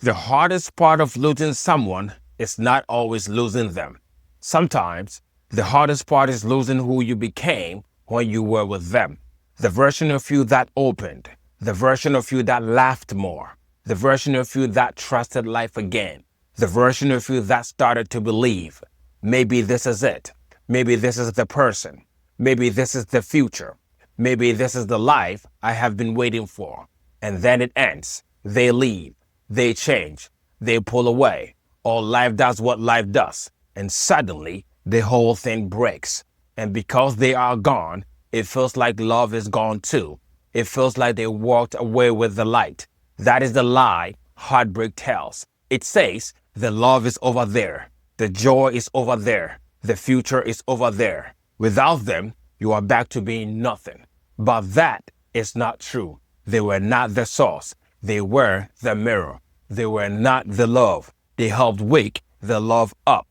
The hardest part of losing someone is not always losing them. Sometimes, the hardest part is losing who you became when you were with them. The version of you that opened, the version of you that laughed more, the version of you that trusted life again, the version of you that started to believe, maybe this is it, maybe this is the person, maybe this is the future, maybe this is the life I have been waiting for. And then it ends. They leave. They change, they pull away, or life does what life does, and suddenly the whole thing breaks. And because they are gone, it feels like love is gone too. It feels like they walked away with the light. That is the lie heartbreak tells. It says the love is over there, the joy is over there, the future is over there. Without them, you are back to being nothing. But that is not true. They were not the source. They were the mirror. They were not the love. They helped wake the love up.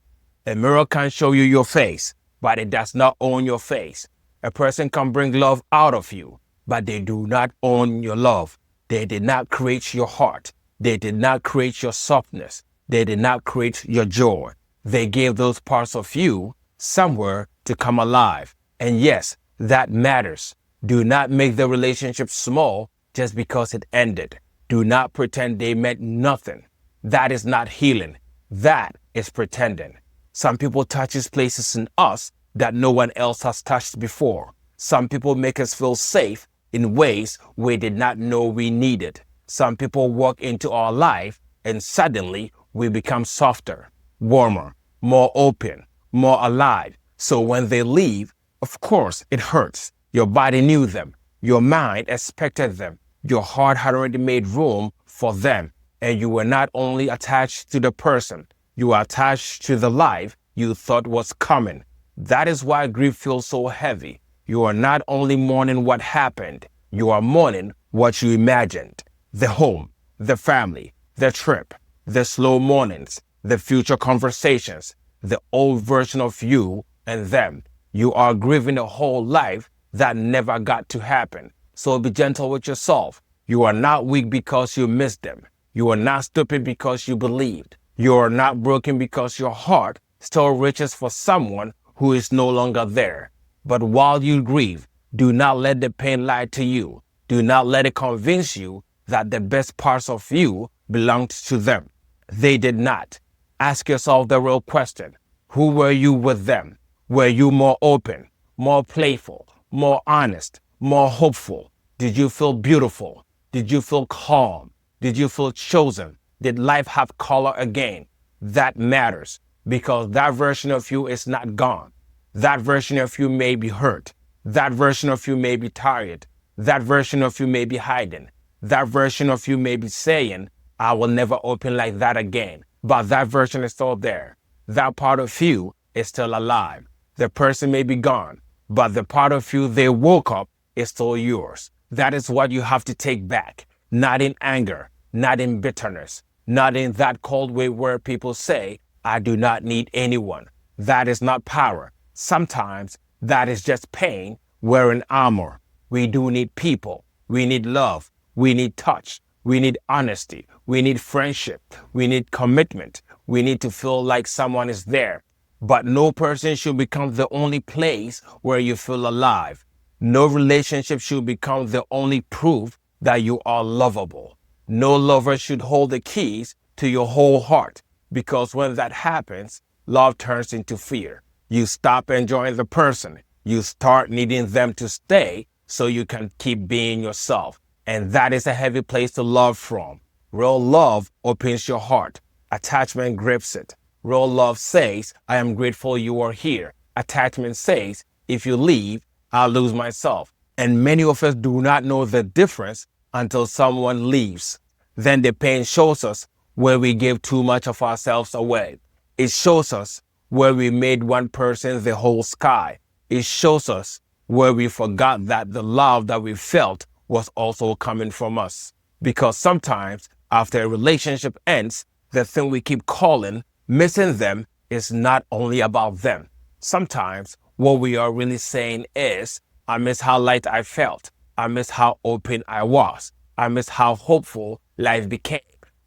A mirror can show you your face, but it does not own your face. A person can bring love out of you, but they do not own your love. They did not create your heart. They did not create your softness. They did not create your joy. They gave those parts of you somewhere to come alive. And yes, that matters. Do not make the relationship small just because it ended. Do not pretend they meant nothing. That is not healing. That is pretending. Some people touch places in us that no one else has touched before. Some people make us feel safe in ways we did not know we needed. Some people walk into our life and suddenly we become softer, warmer, more open, more alive. So when they leave, of course it hurts. Your body knew them. Your mind expected them. Your heart had already made room for them, and you were not only attached to the person, you were attached to the life you thought was coming. That is why grief feels so heavy. You are not only mourning what happened, you are mourning what you imagined. The home, the family, the trip, the slow mornings, the future conversations, the old version of you and them. You are grieving a whole life that never got to happen. So be gentle with yourself. You are not weak because you missed them. You are not stupid because you believed. You are not broken because your heart still reaches for someone who is no longer there. But while you grieve, do not let the pain lie to you. Do not let it convince you that the best parts of you belonged to them. They did not. Ask yourself the real question. Who were you with them? Were you more open, more playful, more honest, more hopeful? Did you feel beautiful? Did you feel calm? Did you feel chosen? Did life have color again? That matters because that version of you is not gone. That version of you may be hurt. That version of you may be tired. That version of you may be hiding. That version of you may be saying, I will never open like that again. But that version is still there. That part of you is still alive. The person may be gone, but the part of you they woke up is still yours. That is what you have to take back. Not in anger, not in bitterness, not in that cold way where people say, I do not need anyone. That is not power. Sometimes that is just pain wearing armor. We do need people. We need love. We need touch. We need honesty. We need friendship. We need commitment. We need to feel like someone is there. But no person should become the only place where you feel alive. No relationship should become the only proof that you are lovable. No lover should hold the keys to your whole heart, because when that happens, love turns into fear. You stop enjoying the person. You start needing them to stay so you can keep being yourself. And that is a heavy place to love from. Real love opens your heart. Attachment grips it. Real love says, I am grateful you are here. Attachment says, if you leave, I'll lose myself. And many of us do not know the difference until someone leaves. Then the pain shows us where we gave too much of ourselves away. It shows us where we made one person the whole sky. It shows us where we forgot that the love that we felt was also coming from us. Because sometimes after a relationship ends, the thing we keep calling missing them is not only about them. Sometimes what we are really saying is, I miss how light I felt. I miss how open I was. I miss how hopeful life became.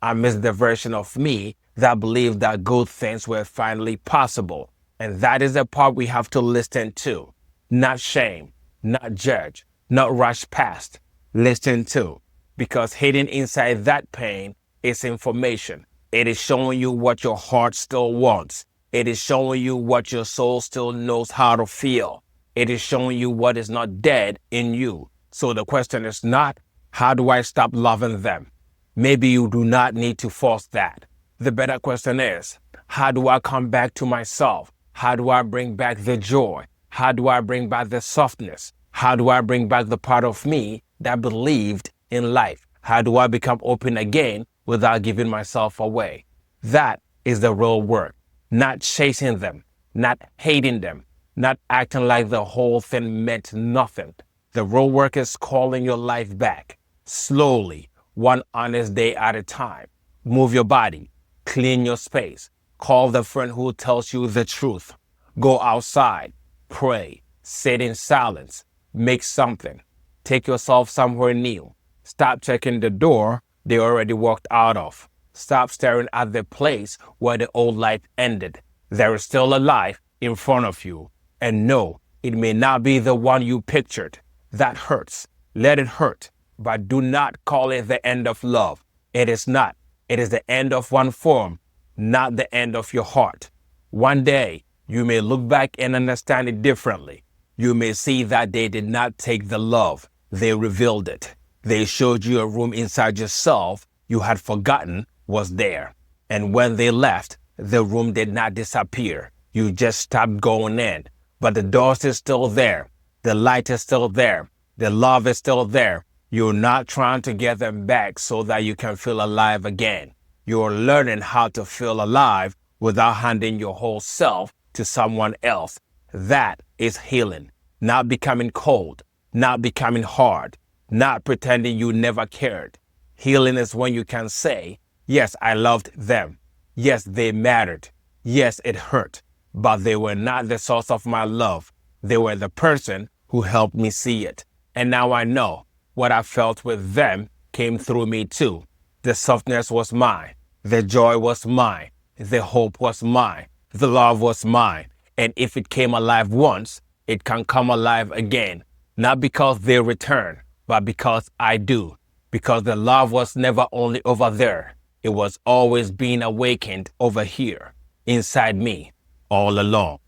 I missed the version of me that believed that good things were finally possible. And that is the part we have to listen to. Not shame, not judge, not rush past. Listen to. Because hidden inside that pain is information. It is showing you what your heart still wants. It is showing you what your soul still knows how to feel. It is showing you what is not dead in you. So the question is not, how do I stop loving them? Maybe you do not need to force that. The better question is, how do I come back to myself? How do I bring back the joy? How do I bring back the softness? How do I bring back the part of me that believed in life? How do I become open again without giving myself away? That is the real work. Not chasing them, not hating them, not acting like the whole thing meant nothing. The real work is calling your life back, slowly, one honest day at a time. Move your body, clean your space, call the friend who tells you the truth. Go outside, pray, sit in silence, make something. Take yourself somewhere new. Stop checking the door they already walked out of. Stop staring at the place where the old life ended. There is still a life in front of you. And no, it may not be the one you pictured. That hurts. Let it hurt. But do not call it the end of love. It is not. It is the end of one form, not the end of your heart. One day, you may look back and understand it differently. You may see that they did not take the love. They revealed it. They showed you a room inside yourself you had forgotten was there. And when they left, the room did not disappear. You just stopped going in. But the doors is still there. The light is still there. The love is still there. You're not trying to get them back so that you can feel alive again. You're learning how to feel alive without handing your whole self to someone else. That is healing. Not becoming cold, not becoming hard, not pretending you never cared. Healing is when you can say, yes, I loved them. Yes, they mattered. Yes, it hurt. But they were not the source of my love. They were the person who helped me see it. And now I know what I felt with them came through me too. The softness was mine. The joy was mine. The hope was mine. The love was mine. And if it came alive once, it can come alive again. Not because they return, but because I do. Because the love was never only over there. It was always being awakened over here, inside me, all along.